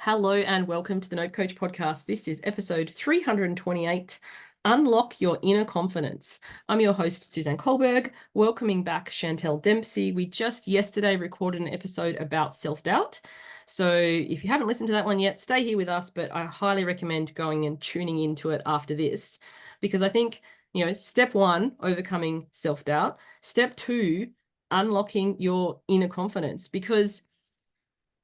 Hello and welcome to the Note Coach podcast. This is episode 328, Unlock Your Inner Confidence. I'm your host, Suzanne Kohlberg, welcoming back Chantal Dempsey. We just yesterday recorded an episode about self-doubt. So if you haven't listened to that one yet, stay here with us, but I highly recommend going and tuning into it after this, because I think, step one, overcoming self-doubt. Step two, unlocking your inner confidence, because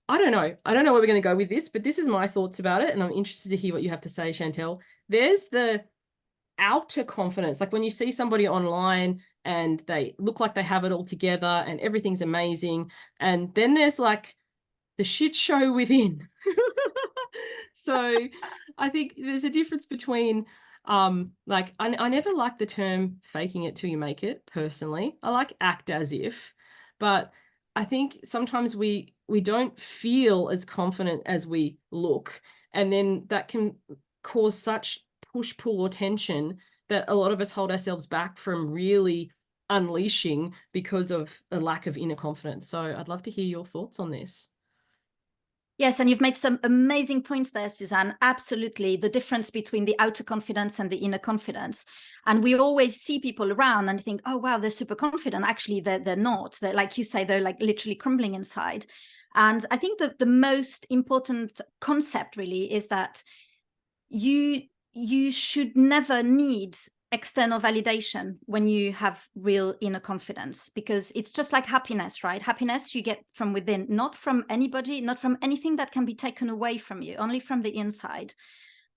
I don't know where we're going to go with this, but this is my thoughts about it. And I'm interested to hear what you have to say, Chantal. There's the outer confidence. Like when you see somebody online and they look like they have it all together and everything's amazing. And then there's like the shit show within. So I think there's a difference between, I never like the term faking it till you make it personally. I like act as if, but I think sometimes we don't feel as confident as we look, and then that can cause such push-pull or tension that a lot of us hold ourselves back from really unleashing because of a lack of inner confidence. So I'd love to hear your thoughts on this. Yes, and you've made some amazing points there, Suzanne. Absolutely. The difference between the outer confidence and the inner confidence. And we always see people around and think, oh, wow, they're super confident. Actually, they're not. They're, like you say, they're like literally crumbling inside. And I think that the most important concept really is that you should never need external validation when you have real inner confidence, because it's just like happiness, right? Happiness you get from within, not from anybody, not from anything that can be taken away from you, only from the inside.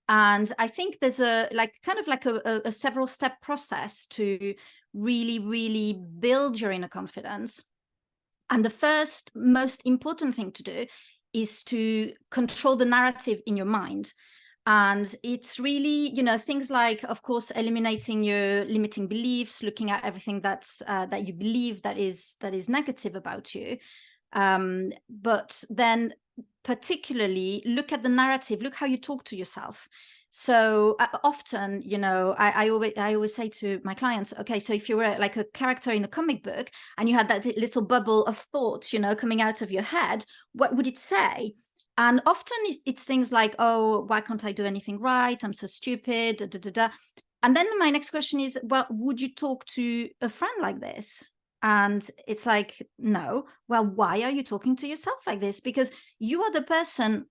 And I think there's a several step process to really build your inner confidence. And the first most important thing to do is to control the narrative in your mind. And it's really, things like, of course, eliminating your limiting beliefs, looking at everything that's that you believe that is negative about you. But then particularly look at the narrative, look how you talk to yourself. So often, I always say to my clients, okay, so if you were like a character in a comic book and you had that little bubble of thoughts, coming out of your head, what would it say? And often it's things like, oh, why can't I do anything right? I'm so stupid. Da, da, da, da. And then my next question is, well, would you talk to a friend like this? And it's like, no. Well, why are you talking to yourself like this? Because you are the person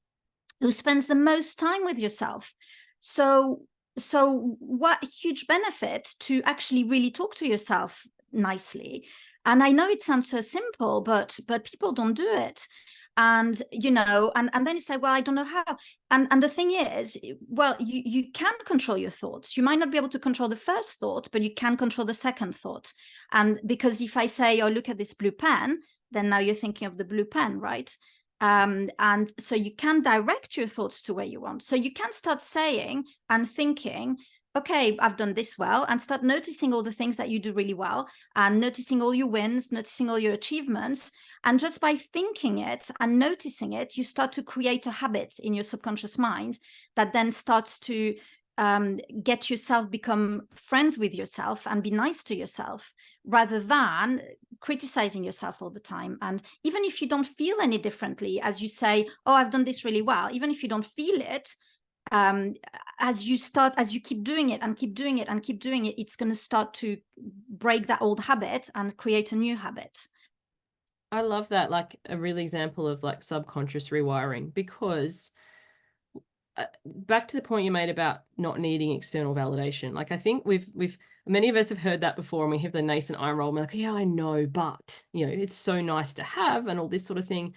who spends the most time with yourself. So what huge benefit to actually really talk to yourself nicely. And I know it sounds so simple, but people don't do it. And and then you say, well, I don't know how. And the thing is, well, you can control your thoughts. You might not be able to control the first thought, but you can control the second thought. And because if I say, oh, look at this blue pen, then now you're thinking of the blue pen, right? And so you can direct your thoughts to where you want. So you can start saying and thinking, okay, I've done this well, and start noticing all the things that you do really well, and noticing all your wins, noticing all your achievements. And just by thinking it and noticing it, you start to create a habit in your subconscious mind that then starts to get yourself, become friends with yourself and be nice to yourself, rather than criticizing yourself all the time. And even if you don't feel any differently, as you say, oh, I've done this really well, even if you don't feel it, as you keep doing it and keep doing it and keep doing it, it's going to start to break that old habit and create a new habit. I love that, like a real example of like subconscious rewiring, because back to the point you made about not needing external validation. Like I think many of us have heard that before, and we have the nascent eye roll. And we're like, yeah, I know, but it's so nice to have and all this sort of thing.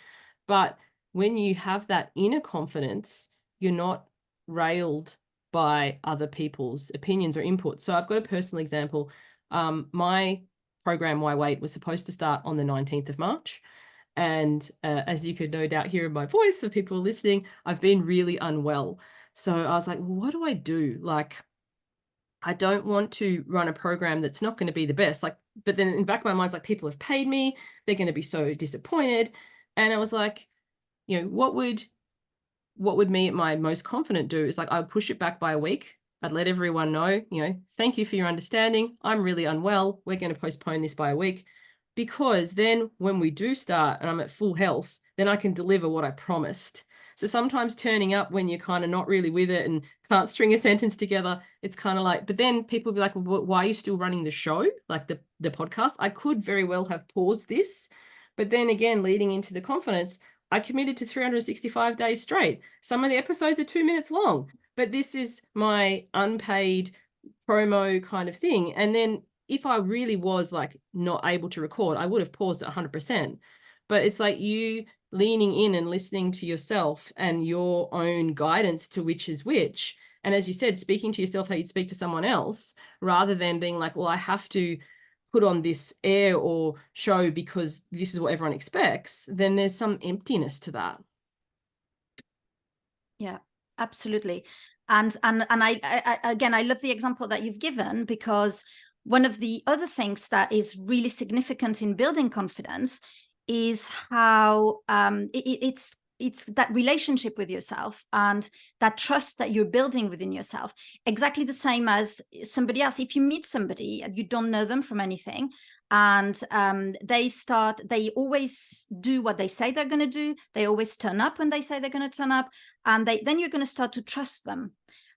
But when you have that inner confidence, you're not railed by other people's opinions or inputs. So I've got a personal example. My program, Why Wait, was supposed to start on the 19th of March. And as you could no doubt hear in my voice for people listening, I've been really unwell. So I was like, well, what do I do? Like, I don't want to run a program that's not going to be the best. Like, but then in the back of my mind, it's like, people have paid me, they're going to be so disappointed. And I was like, what would me at my most confident do is like, I would push it back by a week. I'd let everyone know, thank you for your understanding. I'm really unwell. We're going to postpone this by a week. Because then when we do start and I'm at full health, then I can deliver what I promised. So sometimes turning up when you're kind of not really with it and can't string a sentence together, it's kind of like, but then people will be like, well, why are you still running the show? Like the podcast? I could very well have paused this. But then again, leading into the confidence, I committed to 365 days straight. Some of the episodes are 2 minutes long, but this is my unpaid promo kind of thing. And then if I really was like not able to record, I would have paused at 100%. But it's like you leaning in and listening to yourself and your own guidance to which is which. And as you said, speaking to yourself how you'd speak to someone else, rather than being like, well, I have to put on this air or show because this is what everyone expects, then there's some emptiness to that. Yeah, absolutely. And I again, I love the example that you've given, because one of the other things that is really significant in building confidence is how it's that relationship with yourself and that trust that you're building within yourself. Exactly the same as somebody else. If you meet somebody and you don't know them from anything, and they always do what they say they're going to do, they always turn up when they say they're going to turn up, and then you're going to start to trust them.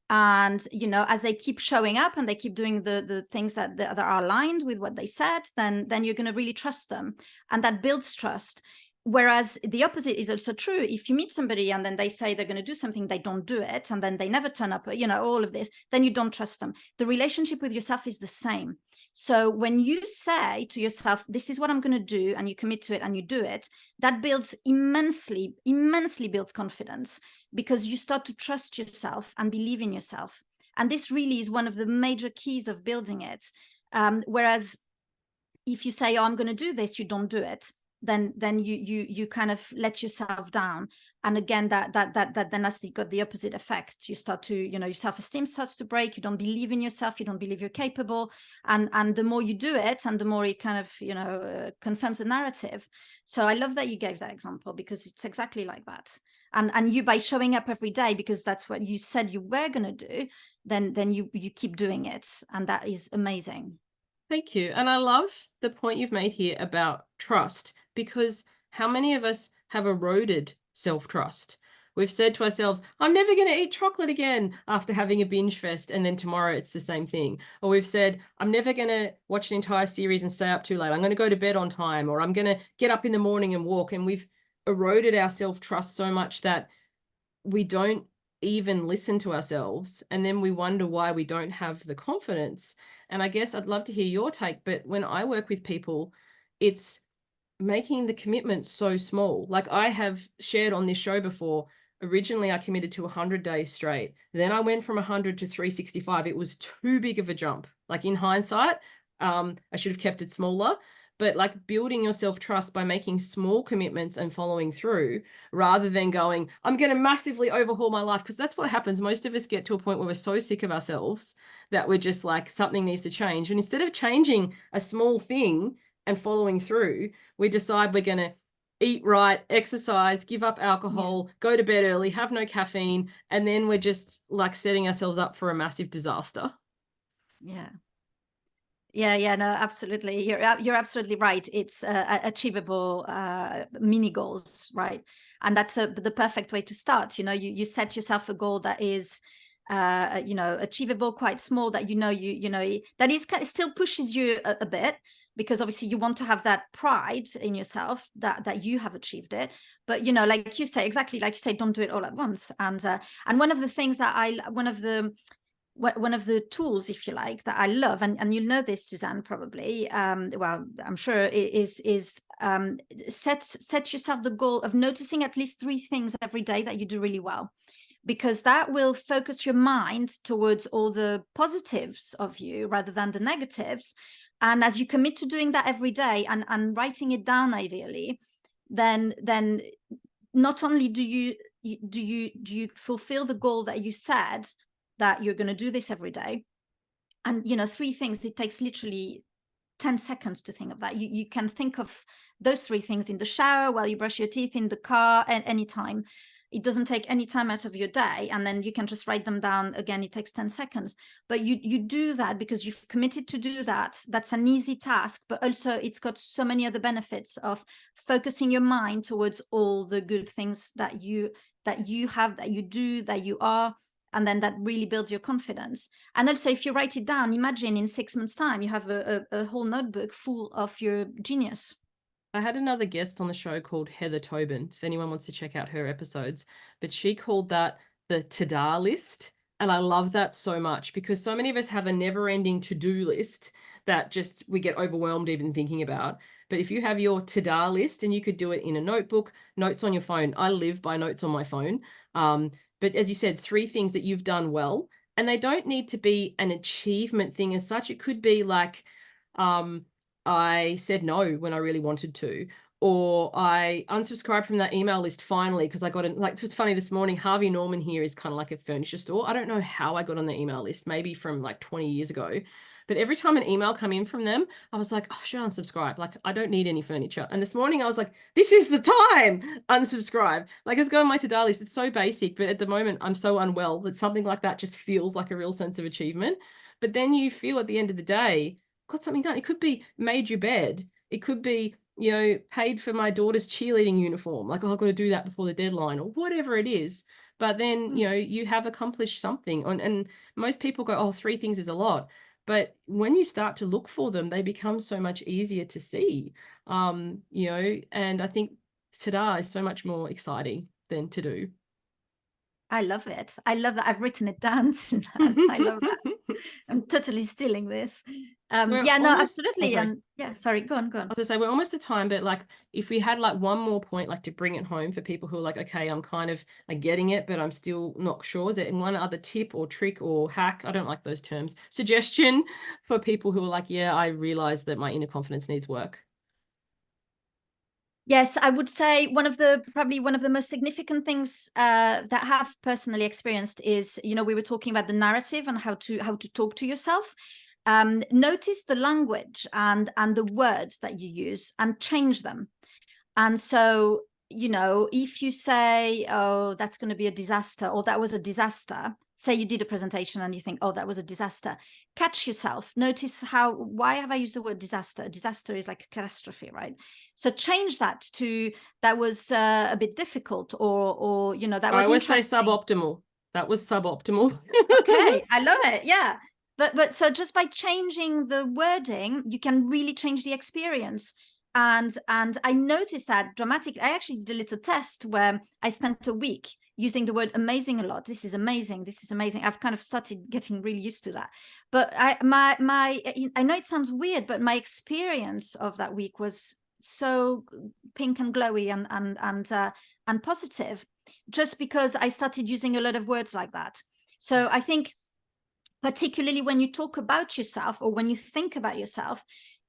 And as they keep showing up and they keep doing the things that are aligned with what they said, then you're going to really trust them, and that builds trust. Whereas the opposite is also true. If you meet somebody and then they say they're going to do something, they don't do it, and then they never turn up, all of this, then you don't trust them. The relationship with yourself is the same. So when you say to yourself, this is what I'm going to do, and you commit to it and you do it, that builds immensely builds confidence, because you start to trust yourself and believe in yourself. And this really is one of the major keys of building it. Whereas if you say, oh, I'm going to do this, you don't do it, then you kind of let yourself down. And again, that then has got the opposite effect. You start to, your self-esteem starts to break. You don't believe in yourself. You don't believe you're capable. And the more you do it, and the more it kind of, confirms the narrative. So I love that you gave that example, because it's exactly like that. And you, by showing up every day, because that's what you said you were going to do, then you keep doing it. And that is amazing. Thank you. And I love the point you've made here about trust, because how many of us have eroded self-trust? We've said to ourselves, I'm never going to eat chocolate again after having a binge fest, and then tomorrow it's the same thing. Or we've said, I'm never going to watch an entire series and stay up too late. I'm going to go to bed on time, or I'm going to get up in the morning and walk. And we've eroded our self-trust so much that we don't even listen to ourselves, and then we wonder why we don't have the confidence. And I guess I'd love to hear your take, but when I work with people, it's making the commitment so small. Like I have shared on this show before, originally I committed to 100 days straight. Then I went from 100 to 365. It was too big of a jump. Like in hindsight, I should have kept it smaller. But like building your self-trust by making small commitments and following through, rather than going, I'm going to massively overhaul my life. Because that's what happens. Most of us get to a point where we're so sick of ourselves that we're just like, something needs to change. And instead of changing a small thing and following through, we decide we're going to eat right, exercise, give up alcohol, go to bed early, have no caffeine. And then we're just like setting ourselves up for a massive disaster. Yeah. No, absolutely. You're absolutely right. It's achievable mini goals, right? And that's the perfect way to start. You set yourself a goal that is, achievable, quite small, that that is still pushes you a bit, because obviously you want to have that pride in yourself that you have achieved it. But like you say, exactly like you say, don't do it all at once. And one of the things that one of the tools, if you like, that I love, and you'll know this, Suzanne, probably, well, I'm sure, is set yourself the goal of noticing at least 3 things every day that you do really well, because that will focus your mind towards all the positives of you rather than the negatives. And as you commit to doing that every day and writing it down, ideally, then not only do you fulfill the goal that you said, that you're going to do this every day. And 3 things, it takes literally 10 seconds to think of that. You can think of those 3 things in the shower, while you brush your teeth, in the car, at any time. It doesn't take any time out of your day, and then you can just write them down. Again, it takes 10 seconds, but you do that because you've committed to do that. That's an easy task, but also it's got so many other benefits of focusing your mind towards all the good things that you that you have, that you do, that you are, and then that really builds your confidence. And also, if you write it down, imagine in 6 months' time, you have a whole notebook full of your genius. I had another guest on the show called Heather Tobin, if anyone wants to check out her episodes, but she called that the to-do list. And I love that so much because so many of us have a never-ending to-do list that just we get overwhelmed even thinking about. But if you have your to-do list, and you could do it in a notebook, notes on your phone. I live by notes on my phone. But as you said, 3 things that you've done well, and they don't need to be an achievement thing as such. It could be like, I said no when I really wanted to, or I unsubscribed from that email list finally because I got it. Like, it was funny this morning, Harvey Norman here is kind of like a furniture store. I don't know how I got on the email list, maybe from like 20 years ago. But every time an email come in from them, I was like, oh, I should unsubscribe. Like, I don't need any furniture. And this morning I was like, this is the time, unsubscribe. Like, it's going on my to-do list. It's so basic, but at the moment I'm so unwell that something like that just feels like a real sense of achievement. But then you feel at the end of the day, got something done. It could be made your bed. It could be, paid for my daughter's cheerleading uniform. Like, oh, I've got to do that before the deadline, or whatever it is. But then, you have accomplished something. And most people go, oh, 3 things is a lot. But when you start to look for them, they become so much easier to see. And I think ta-da is so much more exciting than to do. I love it. I love that. I've written it down, Suzanne. I love that. I'm totally stealing this. Yeah, no, absolutely. And yeah, sorry, go on. I was gonna say, we're almost at time, but like, if we had like one more point, like to bring it home for people who are like, okay, I'm kind of getting it, but I'm still not sure. Is there one other tip or trick or hack? I don't like those terms. Suggestion for people who are like, yeah, I realize that my inner confidence needs work. Yes, I would say probably one of the most significant things that I have personally experienced is, we were talking about the narrative and how to talk to yourself. Notice the language and the words that you use and change them. And so, if you say, oh, that's going to be a disaster, or that was a disaster, say you did a presentation and you think, oh, that was a disaster, catch yourself. Notice why have I used the word disaster? Disaster is like a catastrophe, right? So change that to, that was a bit difficult, or that was I always say interesting. suboptimal. That was suboptimal. Okay, I love it. Yeah. But so just by changing the wording, you can really change the experience. And I noticed that dramatically. I actually did a little test where I spent a week using the word amazing a lot. This is amazing. This is amazing. I've kind of started getting really used to that. But I know it sounds weird, but my experience of that week was so pink and glowy and positive, just because I started using a lot of words like that. So I think, particularly when you talk about yourself or when you think about yourself,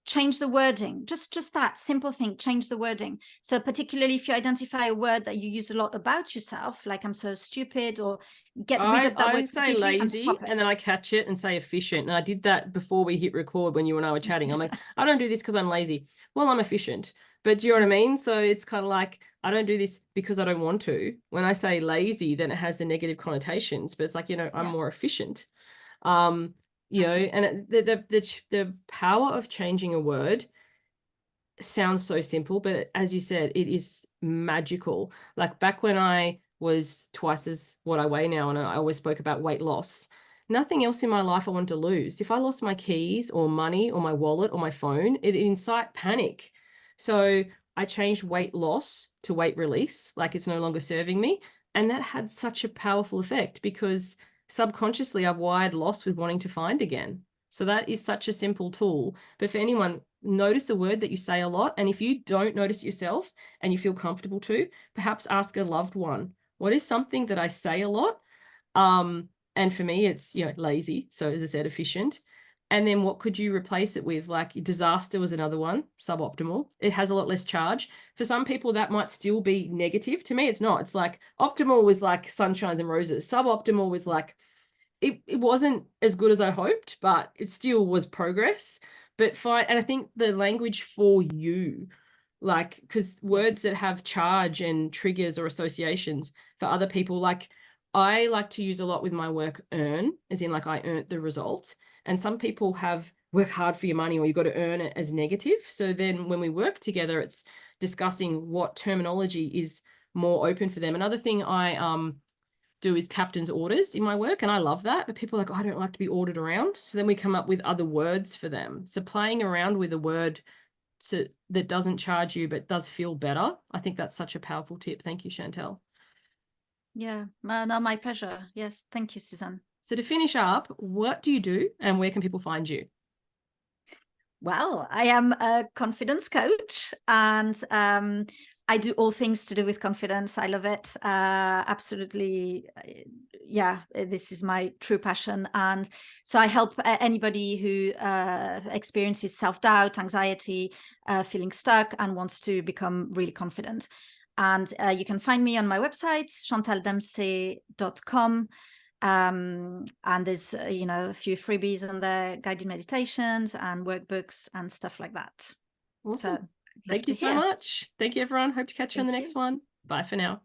change the wording. Just that simple thing, change the wording. So particularly if you identify a word that you use a lot about yourself, like I'm so stupid, or get rid of that word. I say lazy, and then I catch it and say efficient. And I did that before we hit record when you and I were chatting. I'm like, I don't do this because I'm lazy. Well, I'm efficient. But do you know what I mean? So it's kind of like, I don't do this because I don't want to. When I say lazy, then it has the negative connotations, but it's like, I'm more efficient. And the power of changing a word sounds so simple, but as you said, it is magical. Like, back when I was twice as what I weigh now, and I always spoke about weight loss, nothing else in my life I wanted to lose. If I lost my keys or money or my wallet or my phone, it incite panic. So I changed weight loss to weight release, like it's no longer serving me. And that had such a powerful effect because subconsciously I've wired loss with wanting to find again. So that is such a simple tool. But for anyone, notice a word that you say a lot. And if you don't notice yourself and you feel comfortable to, perhaps ask a loved one, what is something that I say a lot? And for me, it's, lazy. So as I said, efficient. And then what could you replace it with? Like, disaster was another one, suboptimal. It has a lot less charge. For some people, that might still be negative. To me, it's not. It's like optimal was like sunshines and roses. Suboptimal was like, it wasn't as good as I hoped, but it still was progress. But fine. And I think the language for you, like, because words that have charge and triggers or associations for other people, like, I like to use a lot with my work, earn, as in like I earned the result. And some people have work hard for your money, or you got to earn it, as negative. So then when we work together, it's discussing what terminology is more open for them. Another thing I do is captain's orders in my work, and I love that, but people are like, oh, I don't like to be ordered around. So then we come up with other words for them. So playing around with a word that doesn't charge you but does feel better, I think that's such a powerful tip. Thank you, Chantal. Yeah, no, my pleasure. Yes, thank you, Suzanne. So to finish up, what do you do and where can people find you? Well, I am a confidence coach, and I do all things to do with confidence. I love it. Absolutely. Yeah, this is my true passion. And so I help anybody who experiences self-doubt, anxiety, feeling stuck, and wants to become really confident. And you can find me on my website, chantaldempsey.com. And there's a few freebies on there, guided meditations and workbooks and stuff like that. Awesome. So thank you so much. Thank you, everyone. Hope to catch you on the next one. Bye for now.